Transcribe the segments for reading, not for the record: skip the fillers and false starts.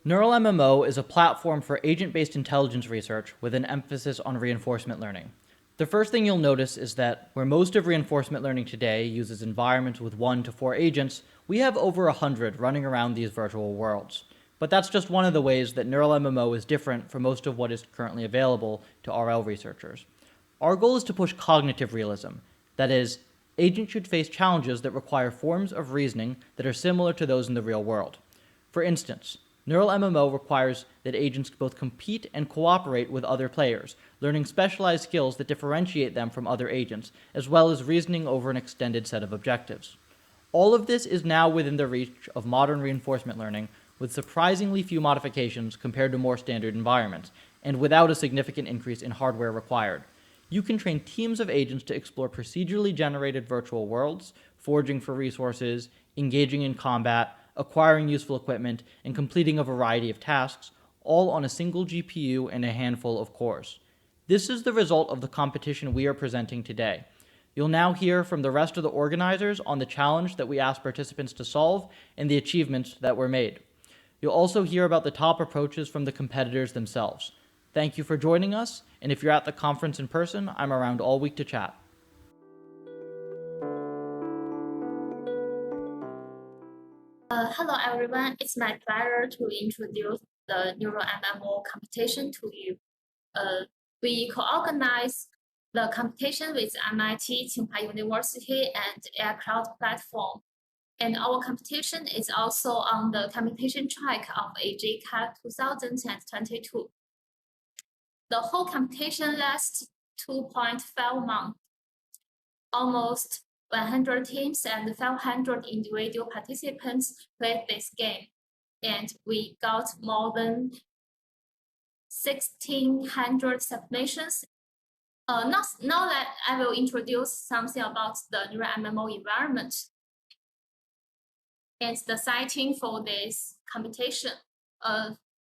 Neural MMO is a platform for agent-based intelligence research with an emphasis on reinforcement learning. The first thing you'll notice is that where most of reinforcement learning today uses environments with 1 to 4 agents, we have over 100 running around these virtual worlds. But that's just one of the ways that Neural MMO is different from most of what is currently available to RL researchers. Our goal is to push cognitive realism. That is, agents should face challenges that require forms of reasoning that are similar to those in the real world. For instance, Neural MMO requires that agents both compete and cooperate with other players, learning specialized skills that differentiate them from other agents, as well as reasoning over an extended set of objectives. All of this is now within the reach of modern reinforcement learning, with surprisingly few modifications compared to more standard environments, and without a significant increase in hardware required. You can train teams of agents to explore procedurally generated virtual worlds, foraging for resources, engaging in combat, acquiring useful equipment, and completing a variety of tasks, all on a single GPU and a handful of cores. This is the result of the competition we are presenting today. You'll now hear from the rest of the organizers on the challenge that we asked participants to solve and the achievements that were made. You'll also hear about the top approaches from the competitors themselves. Thank you for joining us, and if you're at the conference in person, I'm around all week to chat. Hello everyone, it's my pleasure to introduce the Neural MMO competition to you. We co-organize the competition with MIT, Tsinghua University, and Air Cloud platform. And our competition is also on the competition track of IJCAI 2022. The whole competition lasts 2.5 months. Almost 100 teams and 500 individual participants played this game, and we got more than 1,600 submissions. Now that I will introduce something about the Neural MMO environment and the setting for this competition.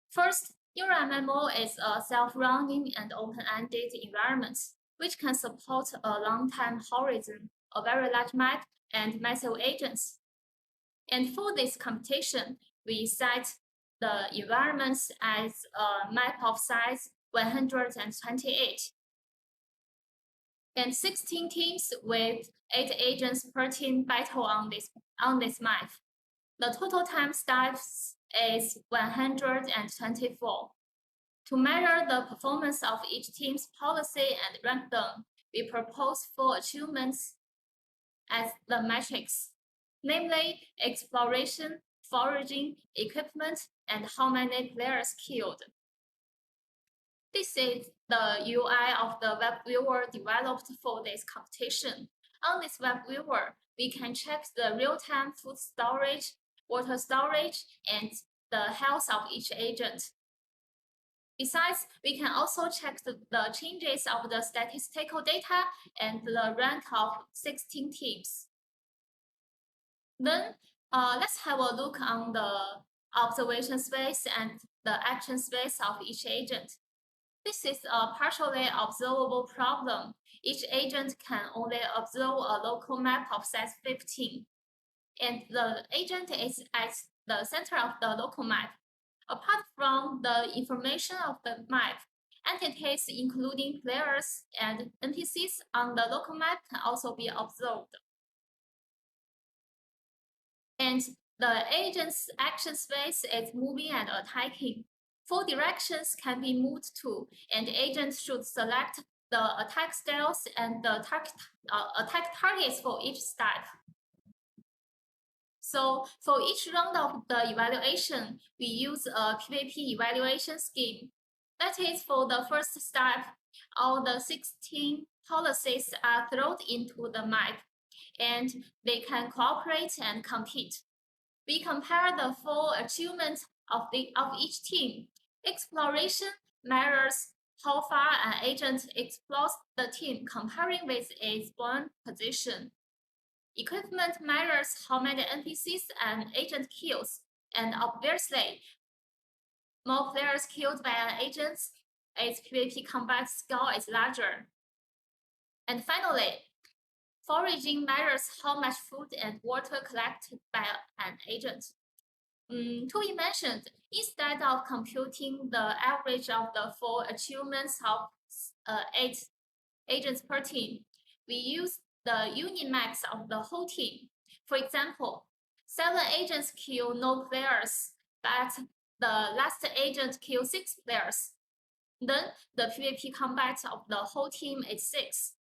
First, Neural MMO is a self-running and open-ended environment which can support a long-time horizon, a very large map, and massive agents. And for this competition, we set the environments as a map of size 128. And 16 teams with 8 agents per team battle on this map. The total time steps is 124. To measure the performance of each team's policy and rank them, we propose 4 achievements as the metrics, namely exploration, foraging, equipment, and how many players killed. This is the UI of the web viewer developed for this competition. On this web viewer, we can check the real-time food storage, water storage, and the health of each agent. Besides, we can also check the changes of the statistical data and the rank of 16 teams. Then, let's have a look on the observation space and the action space of each agent. This is a partially observable problem. Each agent can only observe a local map of size 15, and the agent is at the center of the local map. Apart from the information of the map, entities including players and NPCs on the local map can also be observed. And the agent's action space is moving and attacking. 4 directions can be moved to, and the agent should select the attack styles and the attack targets for each step. So for each round of the evaluation, we use a PvP evaluation scheme. That is, for the first step, all the 16 policies are thrown into the map, and they can cooperate and compete. We compare the 4 achievements of each team. Exploration measures how far an agent explores the team comparing with its born position. Equipment measures how many NPCs an agent kills, and obviously, more players killed by an agent, its PvP combat score is larger. And finally, foraging measures how much food and water collected by an agent. To be mentioned, instead of computing the average of the 4 achievements of 8 agents per team, we use the unimax of the whole team. For example, 7 agents kill no players, but the last agent kills 6 players. Then the PvP combat of the whole team is 6.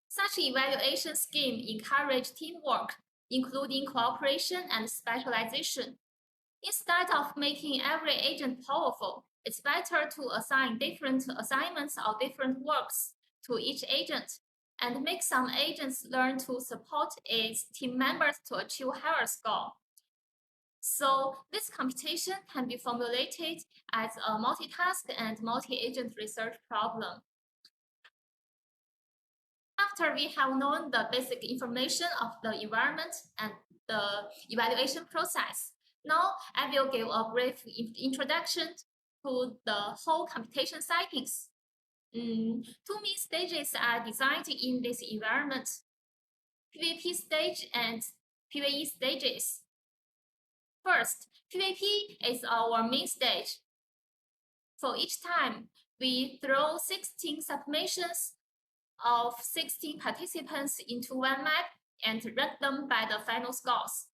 Such evaluation scheme encourage teamwork, including cooperation and specialization. Instead of making every agent powerful, it's better to assign different assignments or different works to each agent and make some agents learn to support its team members to achieve higher score. So this computation can be formulated as a multitask and multi-agent research problem. After we have known the basic information of the environment and the evaluation process, now I will give a brief introduction to the whole computation cycles. Two main stages are designed in this environment: PvP stage and PvE stages. First, PvP is our main stage. For each time, we throw 16 submissions of 16 participants into one map and rank them by the final scores.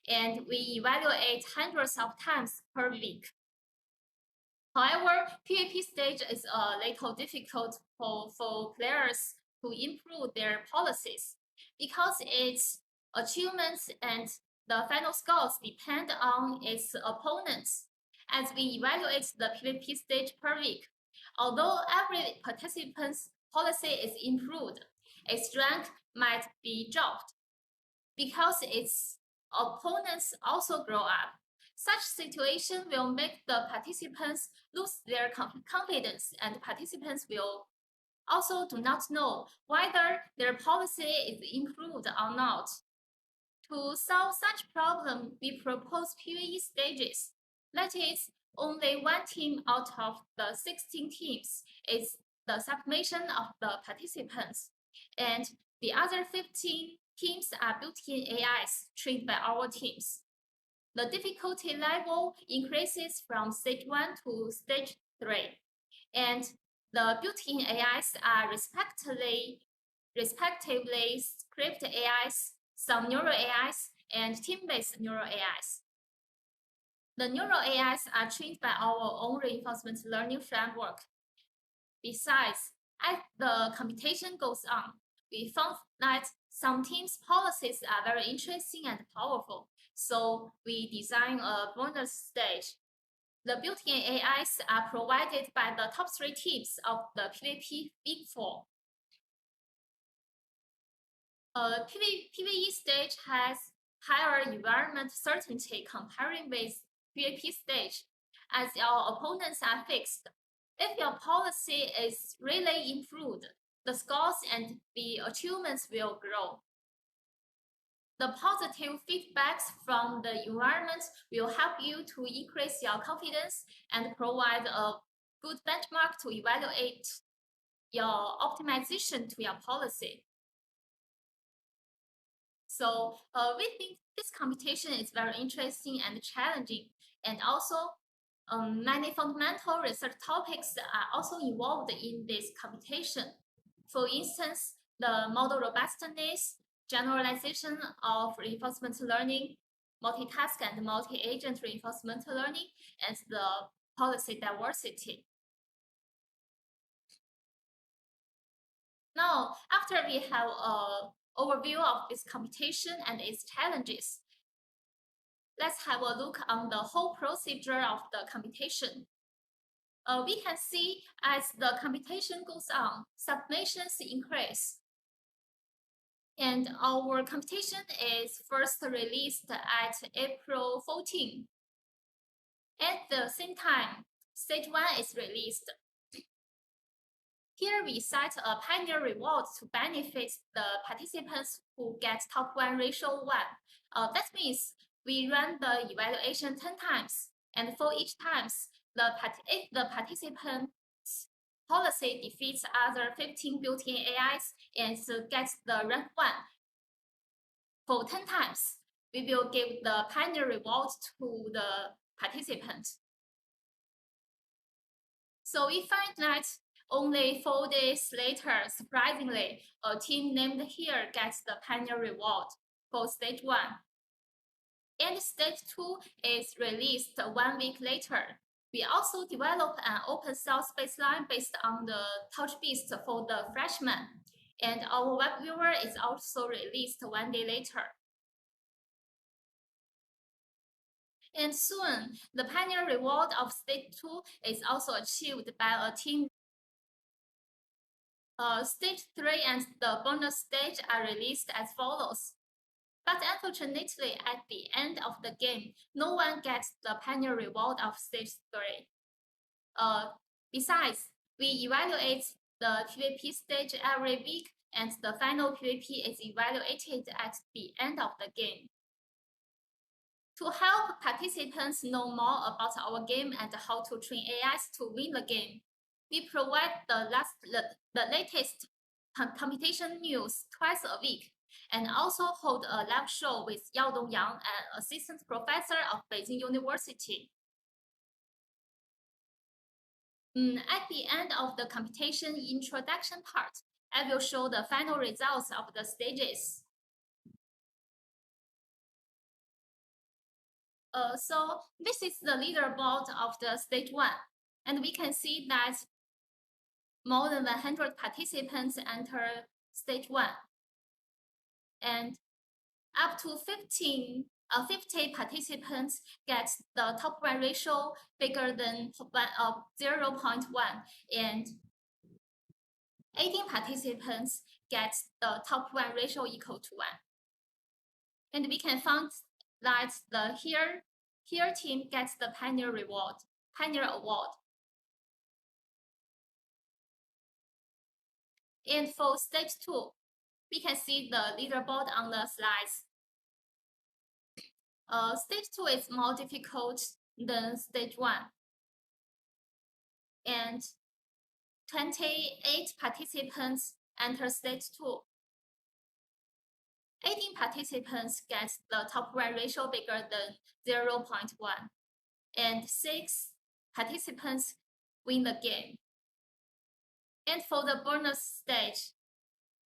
And we evaluate hundreds of times per week. However, PvP stage is a little difficult for players to improve their policies because its achievements and the final scores depend on its opponents. As we evaluate the PvP stage per week, although every participant's policy is improved, its rank might be dropped because its opponents also grow up. Such situation will make the participants lose their confidence, and participants will also do not know whether their policy is improved or not. To solve such problem, we propose PvE stages. That is, only one team out of the 16 teams is the submission of the participants, and the other 15 teams are built-in AIs trained by our teams. The difficulty level increases from stage 1 to stage 3, and the built-in AIs are respectively script AIs, some neural AIs, and team-based neural AIs. The neural AIs are trained by our own reinforcement learning framework. Besides, as the computation goes on, we found that some teams' policies are very interesting and powerful, so we design a bonus stage. The built-in AIs are provided by the top 3 teams of the PvP Big 4. PvE stage has higher environment certainty comparing with PvP stage, as your opponents are fixed. If your policy is really improved, the scores and the achievements will grow. The positive feedbacks from the environment will help you to increase your confidence and provide a good benchmark to evaluate your optimization to your policy. So we think this computation is very interesting and challenging, and also many fundamental research topics are also involved in this computation. For instance, the model robustness, generalization of reinforcement learning, multitask and multi-agent reinforcement learning, and the policy diversity. Now, after we have an overview of this computation and its challenges, let's have a look on the whole procedure of the computation. We can see as the computation goes on, submissions increase. And our computation is first released at April 14. At the same time, stage 1 is released. Here we set a pioneer reward to benefit the participants who get top 1 ratio 1. That means we run the evaluation 10 times, and for each times, if the participant's policy defeats other 15 built-in AIs and gets the rank 1 for 10 times, we will give the pioneer reward to the participant. So we find that only 4 days later, surprisingly, a team named here gets the pioneer reward for stage 1. And stage 2 is released 1 week later. We also develop an open source baseline based on the touch beast for the freshmen. And our web viewer is also released 1 day later. And soon, the pioneer reward of stage 2 is also achieved by a team. Stage 3 and the bonus stage are released as follows. But unfortunately, at the end of the game, no one gets the pioneer reward of stage 3. Besides, we evaluate the PvP stage every week, and the final PvP is evaluated at the end of the game. To help participants know more about our game and how to train AIs to win the game, we provide the latest computation news twice a week, and also hold a live show with Yao Dongyang, an assistant professor of Beijing University. At the end of the computation introduction part, I will show the final results of the stages. So this is the leaderboard of the stage 1, and we can see that more than 100 participants enter stage 1, and up to 50 participants get the top rank ratio bigger than 0.1, and 18 participants get the top rank ratio equal to 1. And we can find that the here team gets the pioneer award. And for stage 2, we can see the leaderboard on the slides. Stage 2 is more difficult than stage 1. And 28 participants enter stage 2. 18 participants get the top rank ratio bigger than 0.1. And 6 participants win the game. And for the bonus stage,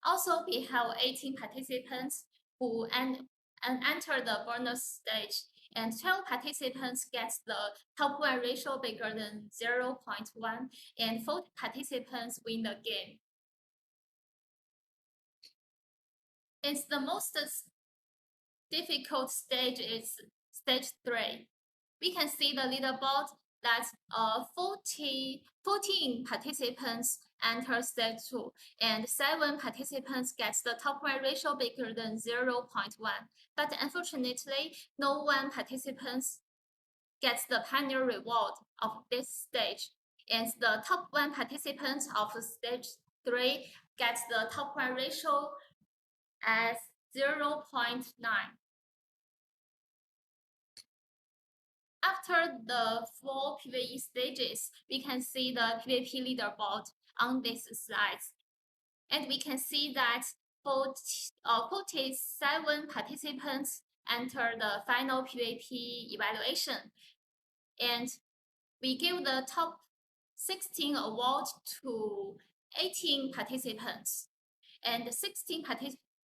also we have 18 participants who enter the bonus stage, and 12 participants get the top rank ratio bigger than 0.1, and 40 participants win the game. It's the most difficult stage is stage 3. We can see the leaderboard that 14 participants enter stage 2, and 7 participants get the top rank ratio bigger than 0.1. But unfortunately, no one participant gets the pioneer reward of this stage, and the top 1 participant of stage 3 gets the top rank ratio as 0.9. After the 4 PvE stages, we can see the PvP leaderboard on this slide. And we can see that 47 participants enter the final PvP evaluation. And we give the top 16 award to 18 participants. And 16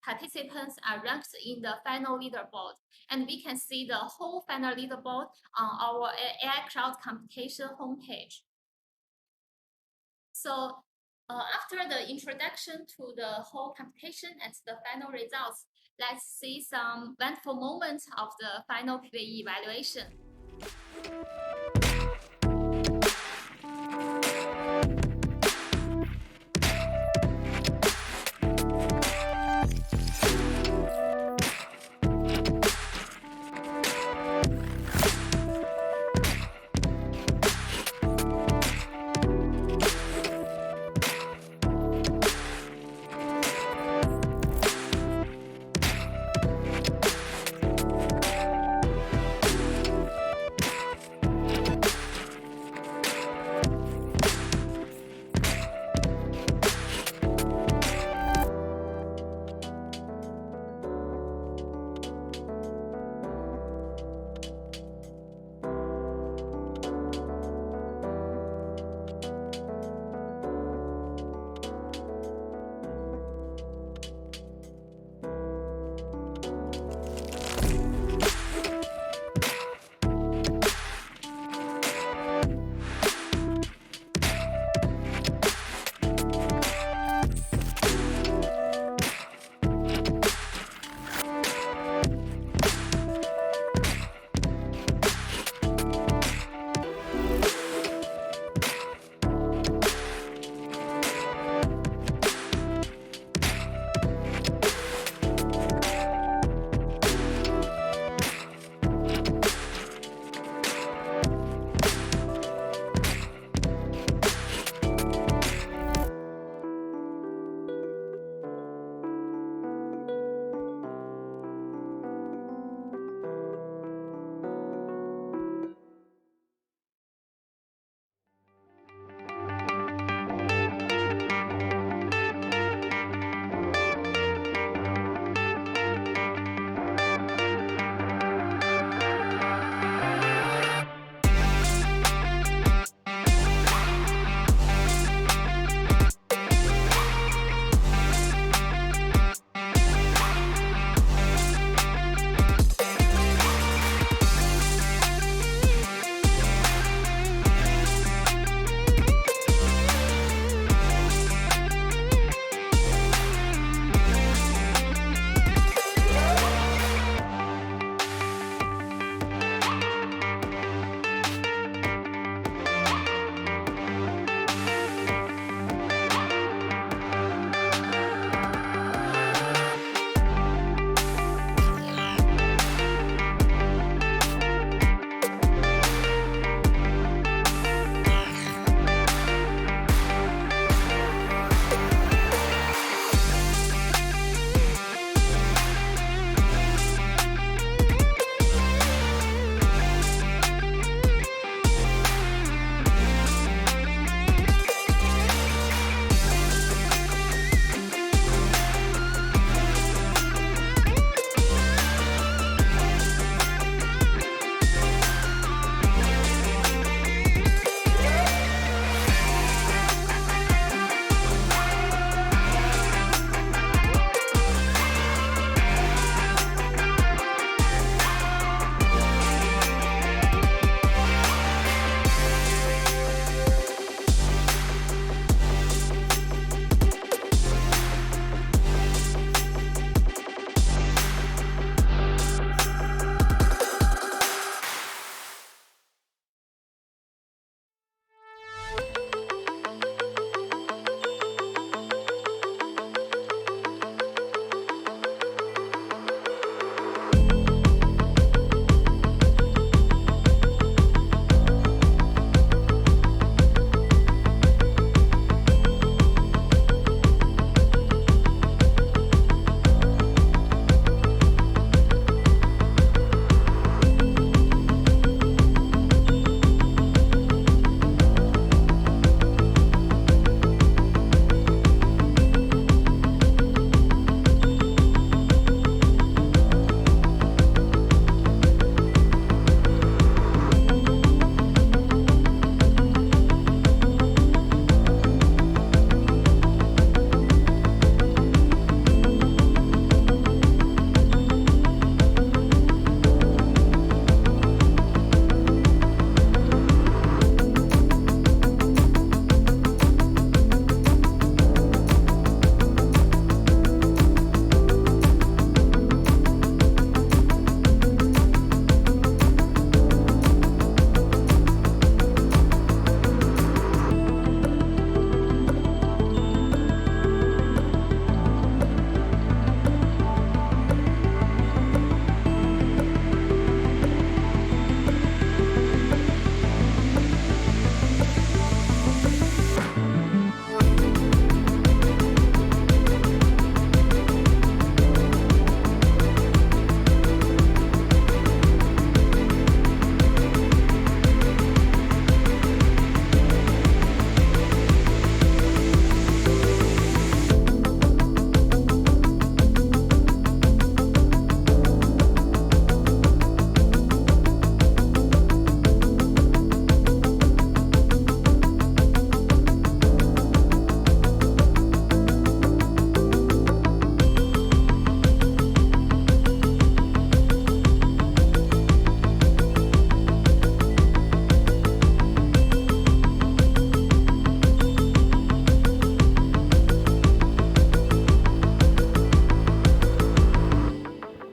participants are ranked in the final leaderboard, and we can see the whole final leaderboard on our AI Cloud Computation homepage. So after the introduction to the whole computation and the final results, let's see some wonderful moments of the final PvE evaluation.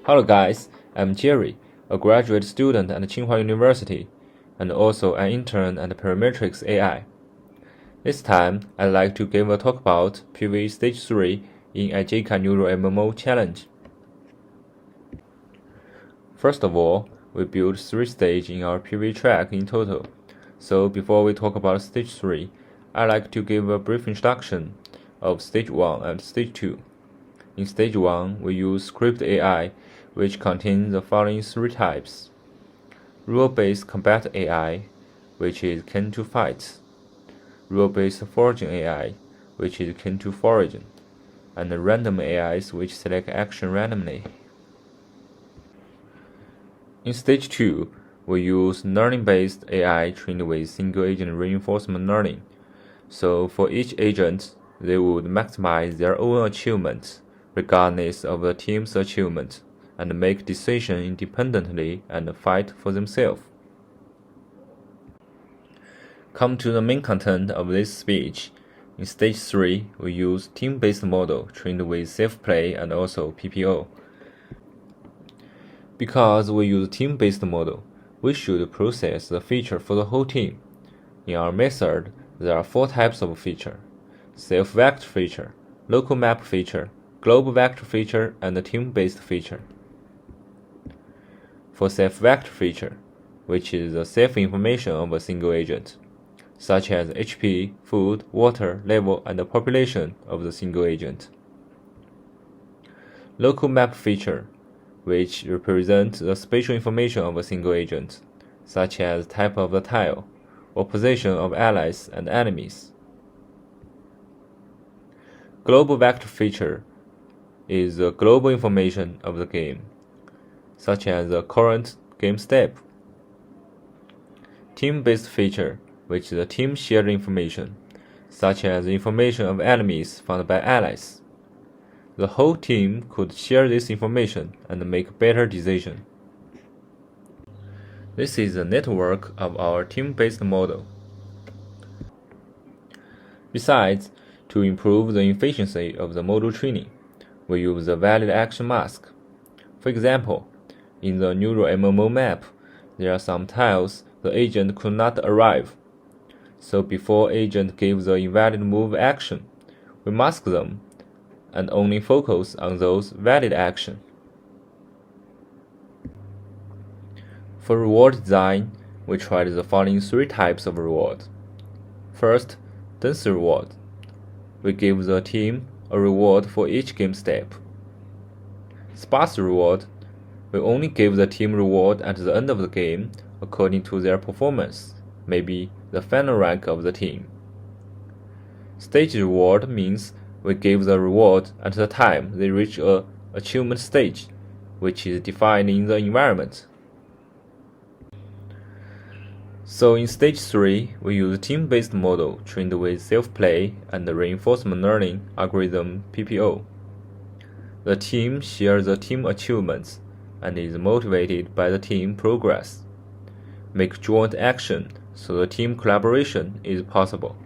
Hello guys, I'm Jerry, a graduate student at Tsinghua University, and also an intern at Parametrics AI. This time, I'd like to give a talk about PvE Stage 3 in IJCAI Neural MMO Challenge. First of all, we built 3 stages in our PvE track in total. So before we talk about Stage 3, I'd like to give a brief introduction of Stage 1 and Stage 2. In Stage 1, we use Script AI, which contains the following 3 types: Rule-based Combat AI, which is akin to Fight; Rule-based Foraging AI, which is akin to Foraging; and Random AIs, which select action randomly. In Stage 2, we use learning-based AI trained with single-agent reinforcement learning. So for each agent, they would maximize their own achievements, regardless of the team's achievement, and make decisions independently and fight for themselves. Come to the main content of this speech. In Stage 3, we use team-based model trained with self-play and also PPO. Because we use team-based model, we should process the feature for the whole team. In our method, there are 4 types of feature: self-vector feature, local map feature, global vector feature, and team-based feature. For self-vector feature, which is the self-information of a single agent, such as HP, food, water, level, and the population of the single agent. Local map feature, which represents the spatial information of a single agent, such as type of the tile, or position of allies and enemies. Global vector feature is the global information of the game, such as the current game step. Team-based feature, which is the team shared information, such as the information of enemies found by allies. The whole team could share this information and make better decisions. This is the network of our team-based model. Besides, to improve the efficiency of the model training, we use the valid action mask. For example, in the Neural MMO map, there are some tiles the agent could not arrive. So before agent gives the invalid move action, we mask them and only focus on those valid actions. For reward design, we tried the following 3 types of reward. First, dense reward. We give the team a reward for each game step. Sparse reward. We only give the team reward at the end of the game according to their performance, maybe the final rank of the team. Stage reward means we give the reward at the time they reach a achievement stage, which is defined in the environment. So in Stage 3, we use team-based model trained with self-play and reinforcement learning algorithm PPO. The team shares the team achievements and is motivated by the team progress. Make joint action so the team collaboration is possible.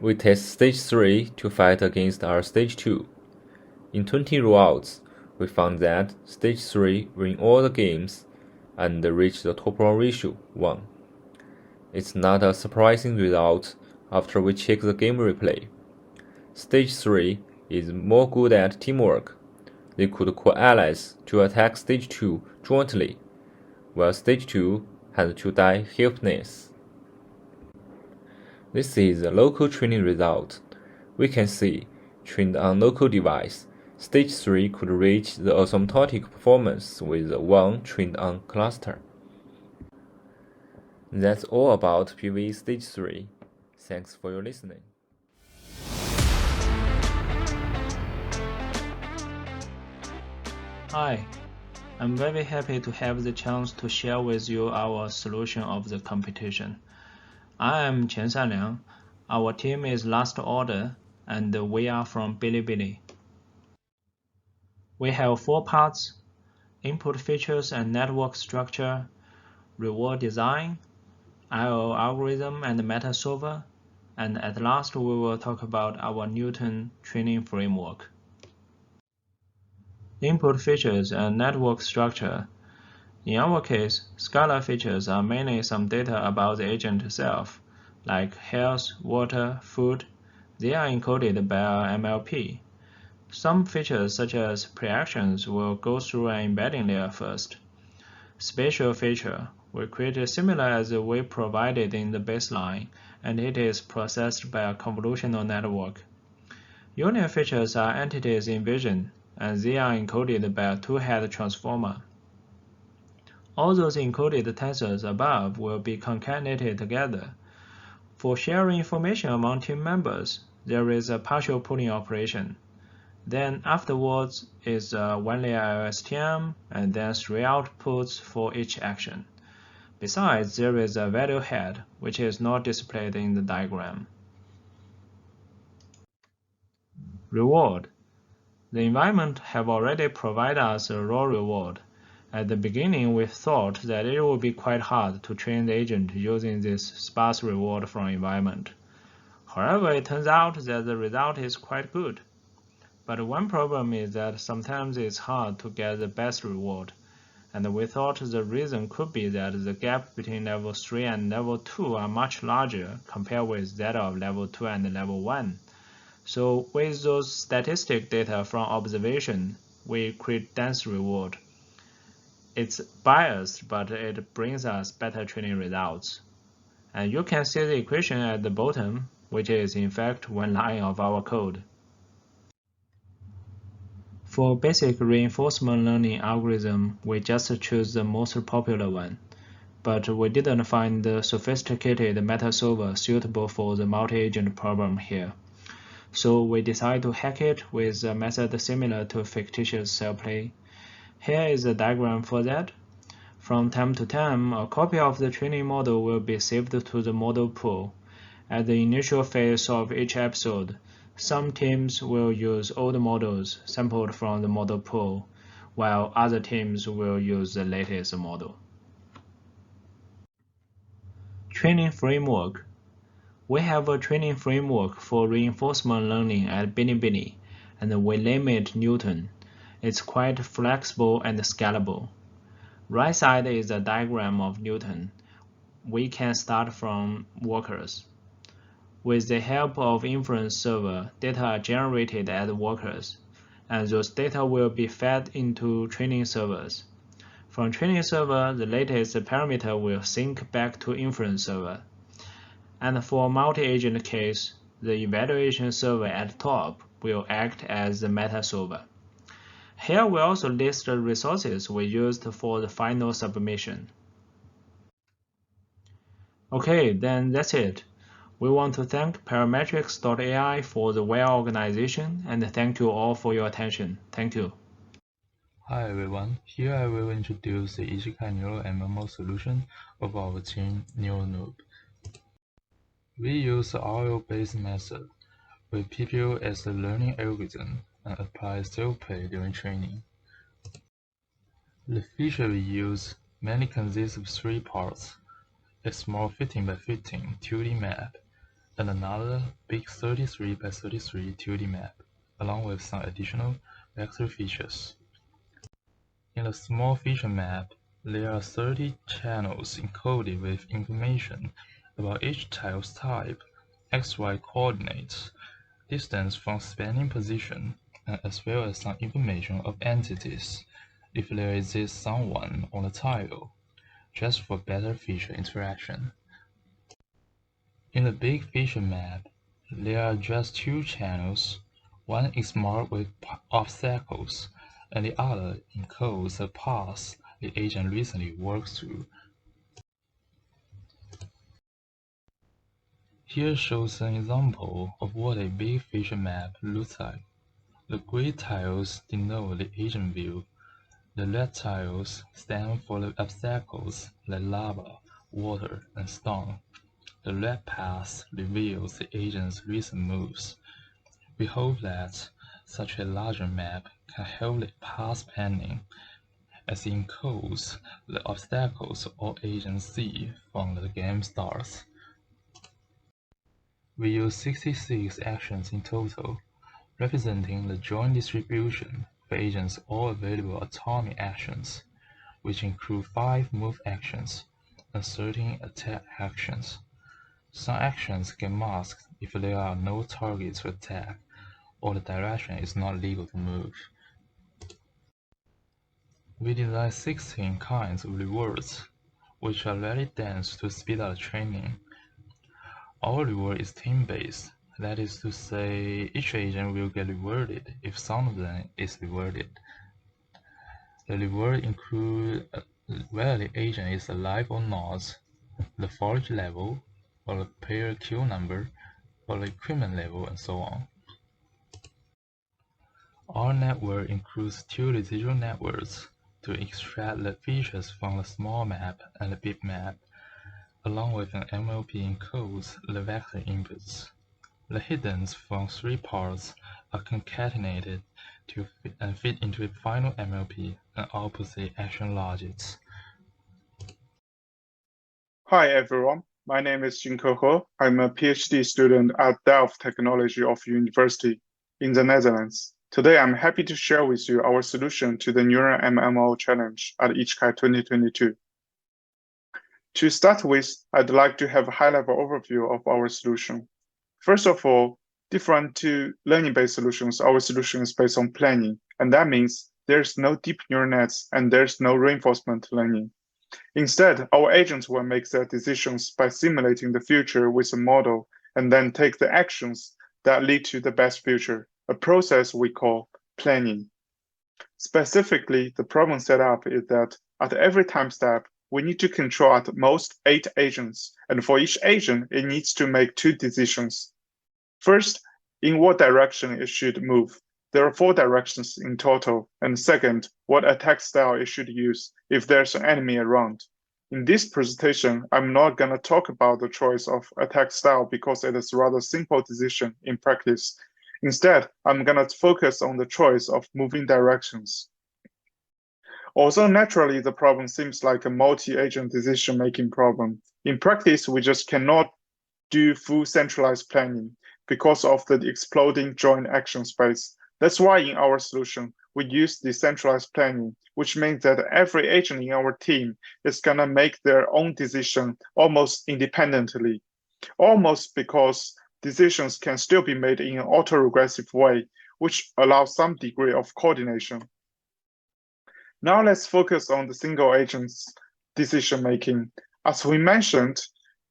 We test Stage 3 to fight against our Stage 2. In 20 rollouts, we found that Stage 3 win all the games and reach the top roll ratio 1. It's not a surprising result after we check the game replay. Stage 3 is more good at teamwork. They could call allies to attack Stage 2 jointly, while Stage 2 had to die helpless. This is a local training result. We can see, trained on local device, Stage 3 could reach the asymptotic performance with 1 trained on cluster. That's all about PvE Stage 3. Thanks for your listening. Hi, I'm very happy to have the chance to share with you our solution of the competition. I am Chen Sanliang. Our team is Last Order, and we are from Bilibili. We have 4 parts: input features and network structure, reward design, IO algorithm and meta solver, and at last we will talk about our Newton training framework. input features, and network structure. In our case, Scala features are mainly some data about the agent itself, like health, water, food. They are encoded by our MLP. Some features such as preactions will go through an embedding layer first. Spatial feature we create similar as we provided in the baseline, and it is processed by a convolutional network. Union features are entities in vision, and they are encoded by a two-head transformer. All those encoded tensors above will be concatenated together. For sharing information among team members, there is a partial pooling operation. Then afterwards is a one-layer LSTM, and then 3 outputs for each action. Besides, there is a value head, which is not displayed in the diagram. Reward. The environment have already provided us a raw reward. At the beginning, we thought that it would be quite hard to train the agent using this sparse reward from environment. However, it turns out that the result is quite good. But one problem is that sometimes it's hard to get the best reward, and we thought the reason could be that the gap between level 3 and level 2 are much larger compared with that of level 2 and level 1. So with those statistic data from observation, we create dense reward. It's biased, but it brings us better training results. And you can see the equation at the bottom, which is in fact one line of our code. For basic reinforcement learning algorithm, we just choose the most popular one, but we didn't find the sophisticated meta solver suitable for the multi-agent problem here. So we decided to hack it with a method similar to fictitious cell play. Here is a diagram for that. From time to time, a copy of the training model will be saved to the model pool. At the initial phase of each episode, some teams will use old models sampled from the model pool, while other teams will use the latest model. Training framework. We have a training framework for reinforcement learning at Bilibili, and we name it Newton. It's quite flexible and scalable. Right side is a diagram of Newton. We can start from workers. With the help of inference server, data are generated as workers, and those data will be fed into training servers. From training server, the latest parameter will sync back to inference server. And for multi-agent case, the evaluation server at top will act as the meta solver. Here we also list the resources we used for the final submission. Okay, then that's it. We want to thank Parametrics.ai for the well-organization, and thank you all for your attention. Thank you. Hi everyone, here I will introduce the IJCAI Neural MMO solution of our team Neural. We use the RL-based method with PPO as the learning algorithm and apply self-play during training. The feature we use mainly consists of 3 parts: a small 15 by 15 2D map, and another big 33 by 33 2D map, along with some additional vector features. In the small feature map, there are 30 channels encoded with information about each tile's type, XY coordinates, distance from spanning position, and as well as some information of entities, if there exists someone on the tile, just for better feature interaction. In the big feature map, there are just 2 channels. One is marked with obstacles, and the other encodes the paths the agent recently worked through. Here shows an example of what a big feature map looks like. The gray tiles denote the agent view. The red tiles stand for the obstacles like lava, water, and stone. The red path reveals the agent's recent moves. We hope that such a larger map can help the path planning, as it encodes the obstacles all agents see from the game starts. We use 66 actions in total, representing the joint distribution agents all available atomic actions, which include 5 move actions and 13 attack actions. Some actions get masked if there are no targets to attack or the direction is not legal to move. We designed 16 kinds of rewards, which are very dense to speed up training. Our reward is team-based, that is to say, each agent will get rewarded if some of them is rewarded. The reward include whether the agent is alive or not, the forage level, or the player kill number, or the equipment level, and so on. Our network includes 2 residual networks to extract the features from the small map and the big map, along with an MLP encodes the vector inputs. The hiddens from 3 parts are concatenated to fit into a final MLP and output the action logics. Hi everyone, my name is Jinke He. I'm a PhD student at Delft Technology of University in the Netherlands. Today I'm happy to share with you our solution to the Neural MMO challenge at IJCAI 2022. To start with, I'd like to have a high-level overview of our solution. First of all, different to learning-based solutions, our solution is based on planning, and that means there's no deep neural nets and there's no reinforcement learning. Instead, our agents will make their decisions by simulating the future with a model and then take the actions that lead to the best future, a process we call planning. Specifically, the problem set up is that at every time step, we need to control at most 8 agents, and for each agent, it needs to make 2 decisions. First, in what direction it should move. There are 4 directions in total, and second, what attack style it should use if there's an enemy around. In this presentation, I'm not going to talk about the choice of attack style because it is a rather simple decision in practice. Instead, I'm going to focus on the choice of moving directions. Although naturally the problem seems like a multi-agent decision-making problem, in practice we just cannot do full centralized planning because of the exploding joint action space. That's why in our solution, we use decentralized planning, which means that every agent in our team is going to make their own decision almost independently, almost because decisions can still be made in an autoregressive way, which allows some degree of coordination. Now let's focus on the single agent's decision making. As we mentioned,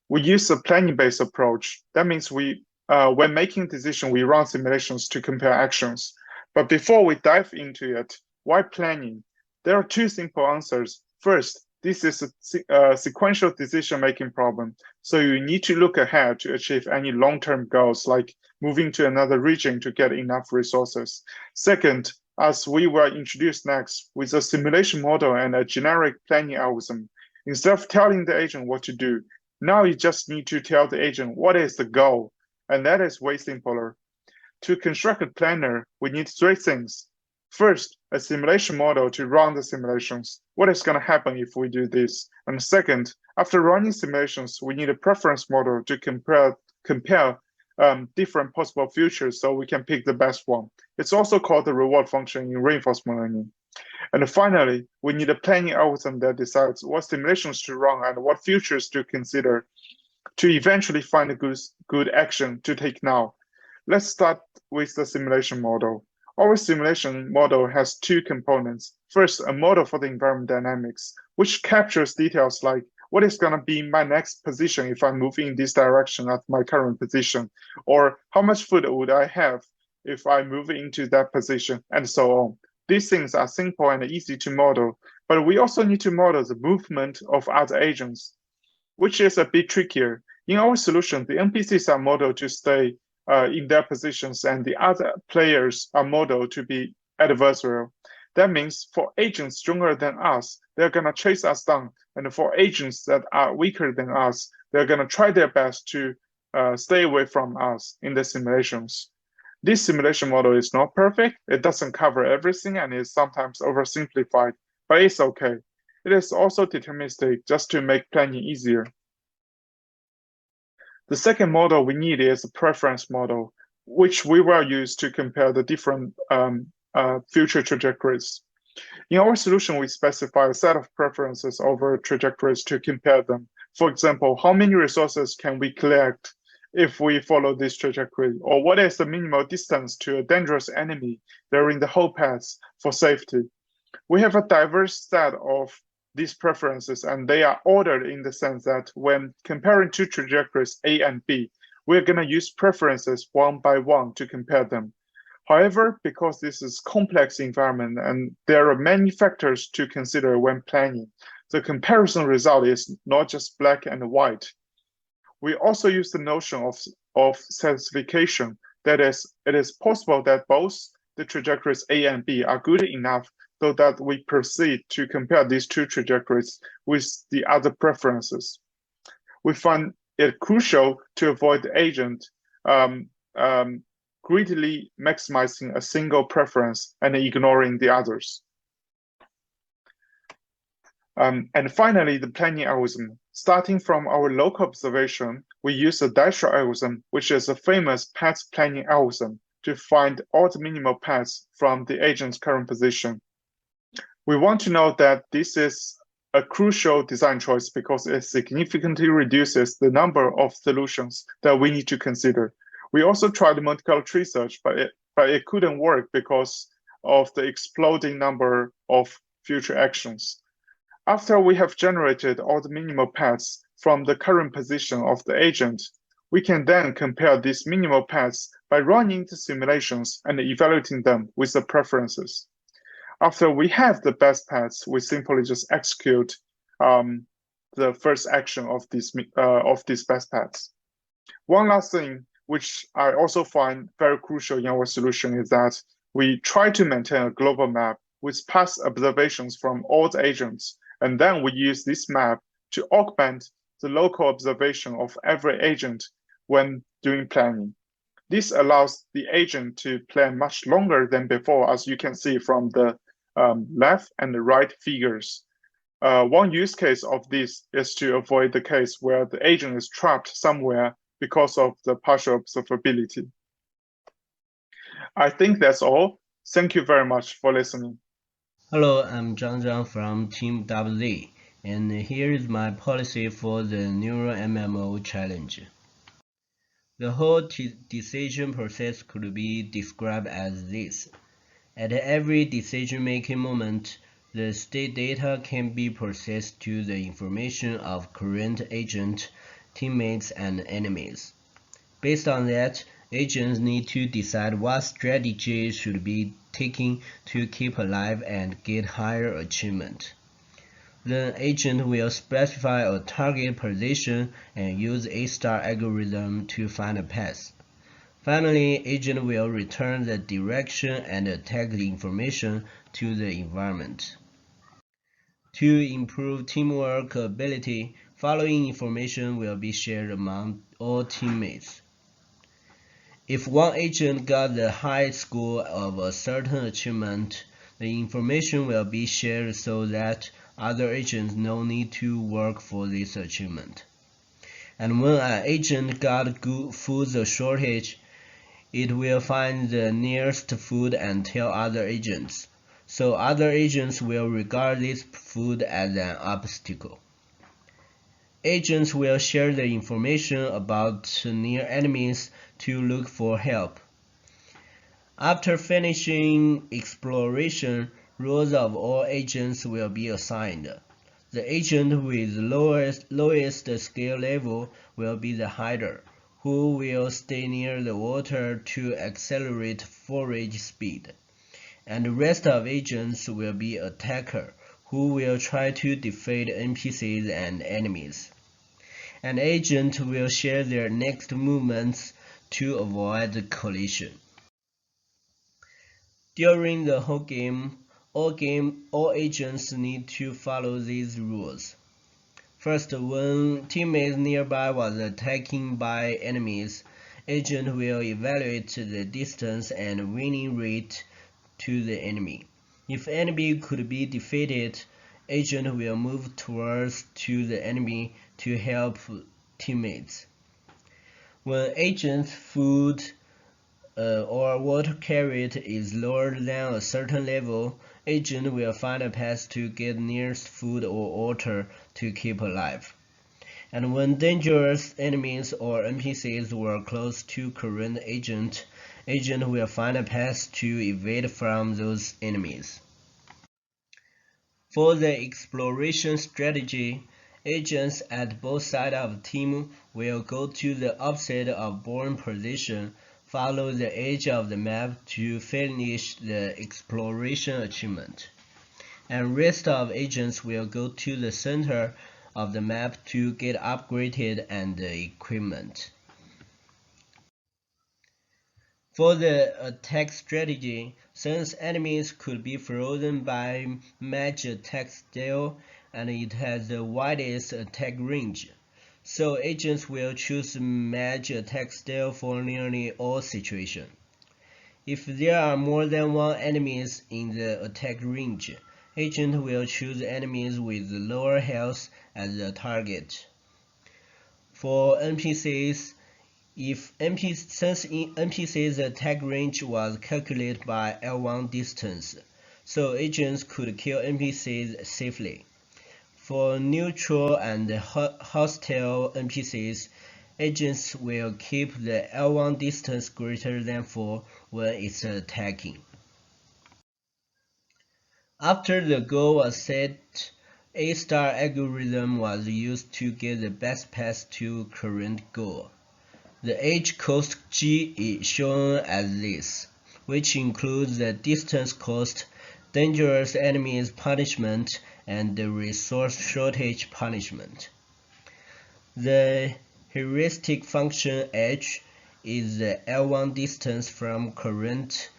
we use a planning-based approach. That means when making decisions, we run simulations to compare actions. But before we dive into it, why planning? There are 2 simple answers. First, this is a sequential decision-making problem. So you need to look ahead to achieve any long-term goals, like moving to another region to get enough resources. Second, as we will introduce next, with a simulation model and a generic planning algorithm, instead of telling the agent what to do, now you just need to tell the agent what is the goal, and that is way simpler. To construct a planner, we need 3 things. First, a simulation model to run the simulations. What is going to happen if we do this? And second, after running simulations, we need a preference model to compare different possible futures so we can pick the best one. It's also called the reward function in reinforcement learning. And finally, we need a planning algorithm that decides what simulations to run and what futures to consider to eventually find a good action to take now. Let's start with the simulation model. Our simulation model has 2 components. First, a model for the environment dynamics, which captures details like what is going to be my next position if I move in this direction at my current position, or how much food would I have if I move into that position, and so on. These things are simple and easy to model, but we also need to model the movement of other agents, which is a bit trickier. In our solution, the NPCs are modeled to stay in their positions, and the other players are modeled to be adversarial. That means for agents stronger than us, they're going to chase us down. And for agents that are weaker than us, they're going to try their best to stay away from us in the simulations. This simulation model is not perfect. It doesn't cover everything and is sometimes oversimplified, but it's okay. It is also deterministic just to make planning easier. The second model we need is a preference model, which we will use to compare the different future trajectories. In our solution, we specify a set of preferences over trajectories to compare them. For example, how many resources can we collect if we follow this trajectory? Or what is the minimal distance to a dangerous enemy during the whole path for safety? We have a diverse set of these preferences, and they are ordered in the sense that when comparing two trajectories A and B, we're going to use preferences one by one to compare them. However, because this is a complex environment and there are many factors to consider when planning, the comparison result is not just black and white. We also use the notion of satisfaction. That is, it is possible that both the trajectories A and B are good enough so that we proceed to compare these two trajectories with the other preferences. We find it crucial to avoid the agent greedily maximizing a single preference and ignoring the others. And finally, the planning algorithm. Starting from our local observation, we use the Dasher algorithm, which is a famous path planning algorithm, to find all the minimal paths from the agent's current position. We want to note that this is a crucial design choice because it significantly reduces the number of solutions that we need to consider. We also tried Monte Carlo tree search, but it couldn't work because of the exploding number of future actions. After we have generated all the minimal paths from the current position of the agent, we can then compare these minimal paths by running the simulations and evaluating them with the preferences. After we have the best paths, we simply just execute the first action of these best paths. One last thing, which I also find very crucial in our solution, is that we try to maintain a global map with past observations from all the agents, and then we use this map to augment the local observation of every agent when doing planning. This allows the agent to plan much longer than before, as you can see from the left and the right figures. One use case of this is to avoid the case where the agent is trapped somewhere because of the partial observability. I think that's all. Thank you very much for listening. Hello, I'm Zhang from Team WZ, and here is my policy for the Neural MMO challenge. The whole decision process could be described as this. At every decision-making moment, the state data can be processed to the information of current agent, teammates, and enemies. Based on that, agents need to decide what strategy should be taken to keep alive and get higher achievement. The agent will specify a target position and use A-star algorithm to find a path. Finally, agent will return the direction and tag the information to the environment. To improve teamwork ability, following information will be shared among all teammates. If one agent got the high score of a certain achievement, the information will be shared so that other agents no need to work for this achievement. And when an agent got good food shortage, it will find the nearest food and tell other agents. So other agents will regard this food as an obstacle. Agents will share the information about near enemies to look for help. After finishing exploration, roles of all agents will be assigned. The agent with lowest skill level will be the hider, who will stay near the water to accelerate forage speed. And the rest of agents will be attacker, who will try to defeat NPCs and enemies. An agent will share their next movements to avoid collision. During the whole game, all agents need to follow these rules. First, when teammates nearby was attacked by enemies, agent will evaluate the distance and winning rate to the enemy. If enemy could be defeated, agent will move towards to the enemy to help teammates. When agent's food or water carried is lower than a certain level, agent will find a path to get nearest food or water to keep alive. And when dangerous enemies or NPCs were close to current agent will find a path to evade from those enemies. For the exploration strategy, agents at both sides of the team will go to the opposite of born position, follow the edge of the map to finish the exploration achievement. And rest of agents will go to the center of the map to get upgraded and equipment. For the attack strategy, since enemies could be frozen by match attack style and it has the widest attack range, so agents will choose match attack style for nearly all situations. If there are more than one enemies in the attack range, agent will choose enemies with lower health as the target. For NPCs, since NPC's attack range was calculated by L1 distance, so agents could kill NPCs safely. For neutral and hostile NPCs, agents will keep the L1 distance greater than 4 when it's attacking. After the goal was set, A-star algorithm was used to get the best path to current goal. The age cost G is shown as this, which includes the distance cost, dangerous enemies punishment, and the resource shortage punishment. The heuristic function H is the L1 distance from current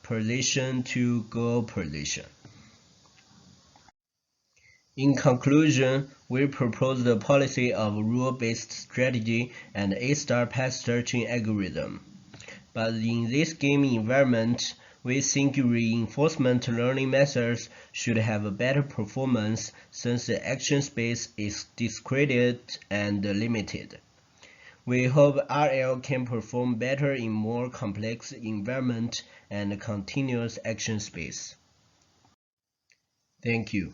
position to goal position. In conclusion, we propose the policy of rule-based strategy and A-star path searching algorithm. But in this game environment, we think reinforcement learning methods should have a better performance since the action space is discrete and limited. We hope RL can perform better in more complex environment and continuous action space. Thank you.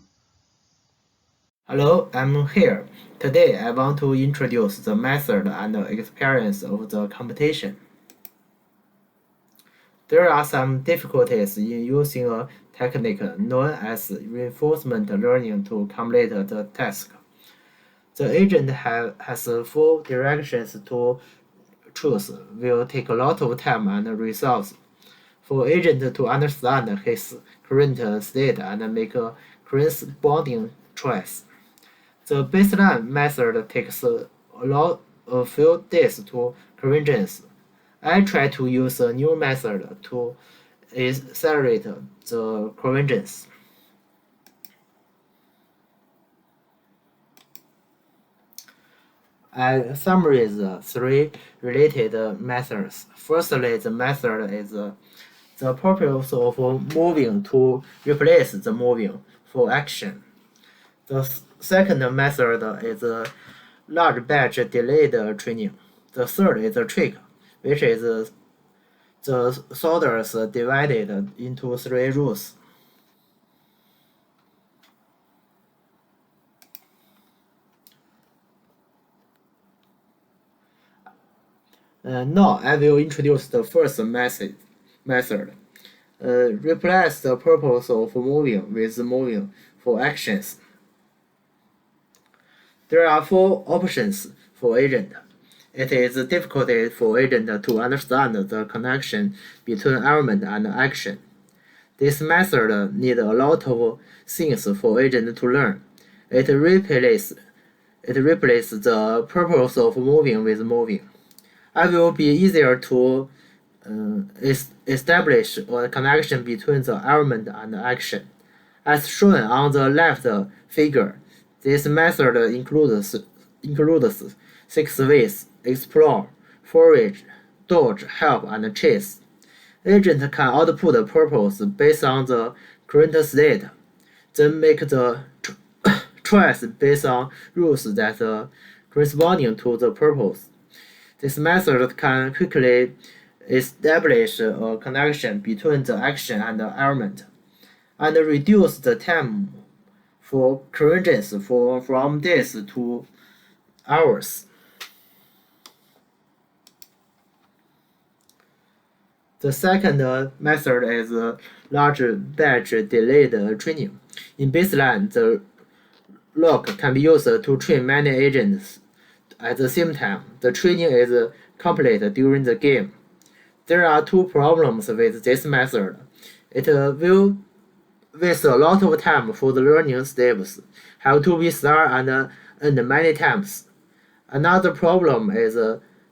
Hello, I'm here. Today I want to introduce the method and experience of the competition. There are some difficulties in using a technique known as reinforcement learning to complete the task. The agent has 4 directions to choose, will take a lot of time and resources for agent to understand his current state and make a corresponding choice. The baseline method takes a few days to convergence. I try to use a new method to accelerate the convergence. I summarize the 3 related methods. Firstly, the method is the purpose of moving to replace the moving for action. The second method is a large batch delayed training. The third is a trick, which is the soldiers divided into 3 rules. Now I will introduce the first method. Replace the purpose of moving with moving for actions. There are 4 options for agent. It is difficult for agent to understand the connection between element and action. This method needs a lot of things for agent to learn. It replaces the purpose of moving with moving. It will be easier to establish a connection between the element and action. As shown on the left figure, this method includes 6 ways: explore, forage, dodge, help, and chase. Agent can output the purpose based on the current state, then make the choice based on rules that are corresponding to the purpose. This method can quickly establish a connection between the action and the element, and reduce the time for corrections from days to hours. The second method is large batch delayed training. In baseline, the log can be used to train many agents at the same time. The training is complete during the game. There are two problems with this method. It will waste a lot of time for the learning steps, have to be start and end many times. Another problem is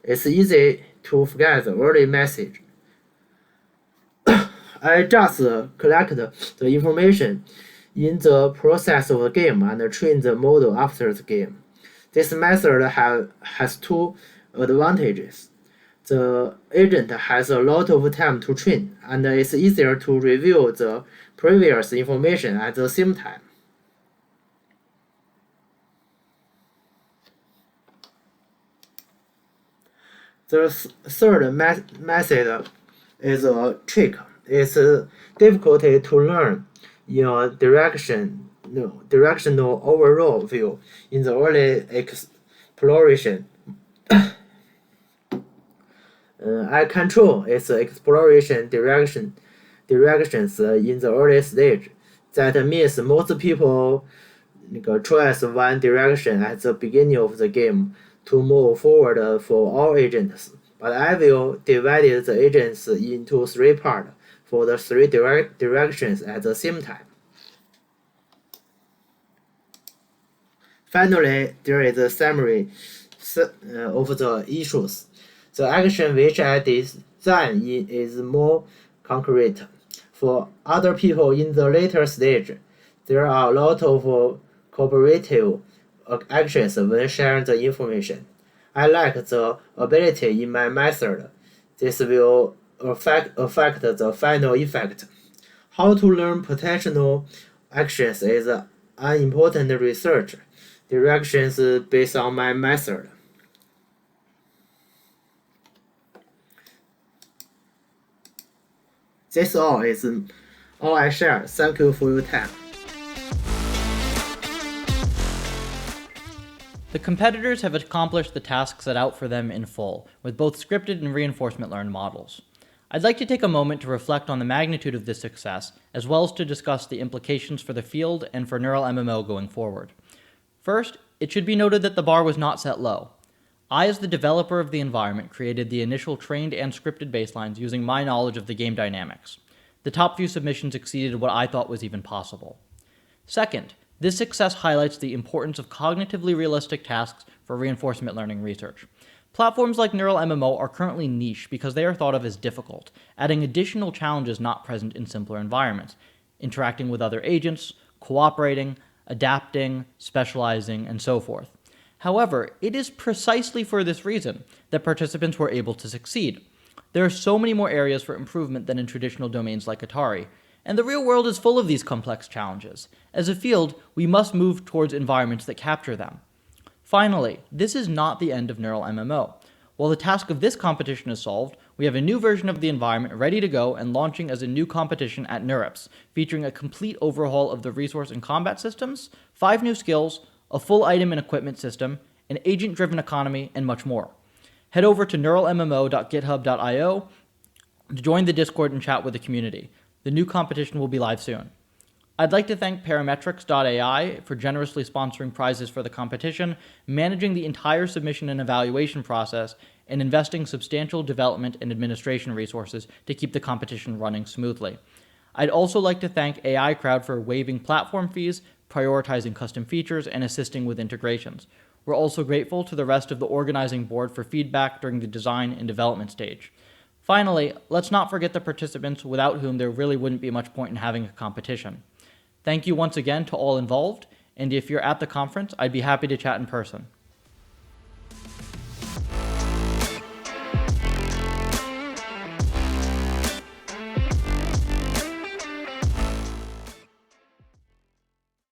it's easy to forget the early message. I just collect the information in the process of the game and train the model after the game. This method has two advantages. The agent has a lot of time to train, and it's easier to review the previous information at the same time. The third method is a trick. It's difficulty to learn in a directional overall view in the early exploration. I control its exploration directions in the early stage. That means most people choose one direction at the beginning of the game to move forward for all agents. But I will divide the agents into three parts for the three directions at the same time. Finally, there is a summary of the issues. The action which I design is more concrete. For other people in the later stage, there are a lot of cooperative actions when sharing the information. I like the ability in my method. This will affect the final effect. How to learn potential actions is an important research directions based on my method. This is all I share. Thank you for your time. The competitors have accomplished the tasks set out for them in full, with both scripted and reinforcement learned models. I'd like to take a moment to reflect on the magnitude of this success, as well as to discuss the implications for the field and for Neural MMO going forward. First, it should be noted that the bar was not set low. I, as the developer of the environment, created the initial trained and scripted baselines using my knowledge of the game dynamics. The top few submissions exceeded what I thought was even possible. Second, this success highlights the importance of cognitively realistic tasks for reinforcement learning research. Platforms like Neural MMO are currently niche because they are thought of as difficult, adding additional challenges not present in simpler environments, interacting with other agents, cooperating, adapting, specializing, and so forth. However, it is precisely for this reason that participants were able to succeed. There are so many more areas for improvement than in traditional domains like Atari, and the real world is full of these complex challenges. As a field, we must move towards environments that capture them. Finally, this is not the end of Neural MMO. While the task of this competition is solved, we have a new version of the environment ready to go and launching as a new competition at NeurIPS, featuring a complete overhaul of the resource and combat systems, 5 new skills, a full item and equipment system, an agent-driven economy, and much more. Head over to neuralmmo.github.io to join the Discord and chat with the community. The new competition will be live soon. I'd like to thank Parametrics.ai for generously sponsoring prizes for the competition, managing the entire submission and evaluation process, and investing substantial development and administration resources to keep the competition running smoothly. I'd also like to thank AI Crowd for waiving platform fees, prioritizing custom features, and assisting with integrations. We're also grateful to the rest of the organizing board for feedback during the design and development stage. Finally, let's not forget the participants without whom there really wouldn't be much point in having a competition. Thank you once again to all involved, and if you're at the conference, I'd be happy to chat in person.